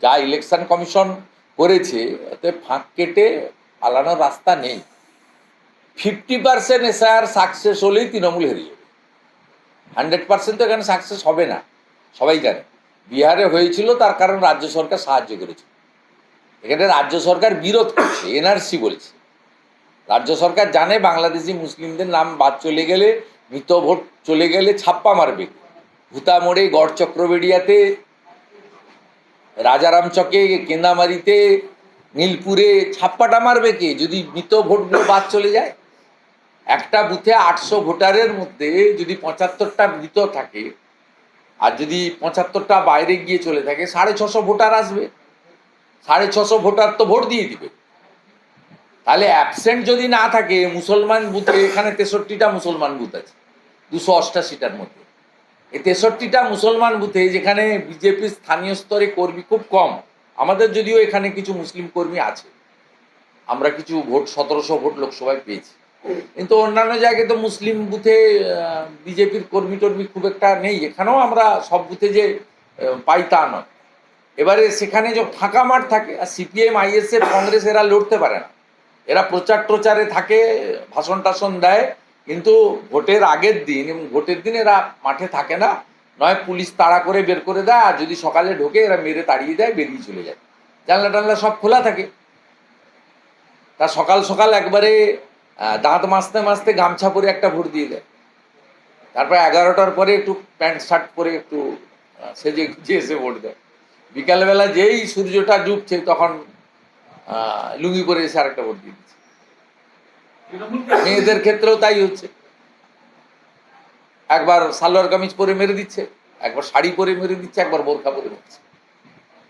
যা election commission করেছে এতে ফাঁক কেটে পালানোর রাস্তা নেই। 50% এসআর সাকসেস হলেই তৃণমূল হেরিয়ে যাবে। 100% তো এখানে সাকসেস হবে না, সবাই জানে। বিহারে হয়েছিল, তার কারণ রাজ্য সরকার সাহায্য করেছে। এখানে রাজ্য সরকার বিরোধ করছে, এনআরসি বলছে। রাজ্য সরকার জানে বাংলাদেশি মুসলিমদের নাম বাদ চলে গেলে, মৃত ভোট চলে গেলে ছাপ্পা মারবে। ভূতামোড়ে, গড় চক্রবেড়িয়াতে, রাজারাম চকে, কেন্দামারিতে, নীলপুরে ছাপ্পাটা মারবে কে যদি মৃত ভোটগুলো বাদ চলে যায়? একটা বুথে 800 ভোটারের মধ্যে যদি 75টা মৃত থাকে আর যদি 75টা বাইরে গিয়ে চলে থাকে, 650 ভোটার আসবে। 650 ভোটার তো ভোট দিয়ে দিবে। তাহলে অ্যাবসেন্ট যদি না থাকে মুসলমান বুথে, এখানে 63টা মুসলমান বুথ আছে 288টার মধ্যে। এই 63টা মুসলমান বুথে, যেখানে বিজেপির স্থানীয় স্তরে কর্মী খুব কম, আমাদের যদিও এখানে কিছু মুসলিম কর্মী আছে, আমরা কিছু ভোট 1700 ভোট লোকসভায় পেয়েছি, কিন্তু অন্যান্য জায়গায় তো মুসলিম বুথে বিজেপির কর্মী টর্মী খুব একটা নেই। এখানেও আমরা সব বুথে যে পাই তা নয়। এবারে সেখানে যে ফাঁকা মাঠ থাকে, আর সিপিএম, আইএসএফ, কংগ্রেস এরা লড়তে পারে না। এরা প্রচার টোচারে থাকে, ভাষণ টাষণ দেয়, কিন্তু ভোটের আগের দিন এবং ভোটের দিন এরা মাঠে থাকে না। নয় পুলিশ তাড়া করে বের করে দেয়, আর যদি সকালে ঢোকে এরা মেরে তাড়িয়ে দেয়, বেরিয়ে চলে যায়। জানলা টানলা সব খোলা থাকে। তা সকাল সকাল একবারে দাঁত মাজতে মাজতে গামছা পরে একটা ভোট দিয়ে দেয়। তারপর 11টার পরে একটু প্যান্ট শার্ট পরে একটু সেজে গুজে এসে ভোট দেয়। বিকালবেলা যেই সূর্যটা ডুবছে তখন লুঙ্গি পরে এসে আরেকটা ভোট দিয়ে দিচ্ছে। মেয়েদের ক্ষেত্রেও তাই হচ্ছে। একবার সালোয়ার কামিজ পরে মেরে দিচ্ছে, একবার শাড়ি পরে মেরে দিচ্ছে, একবার বোরখা পরে মেরেছে।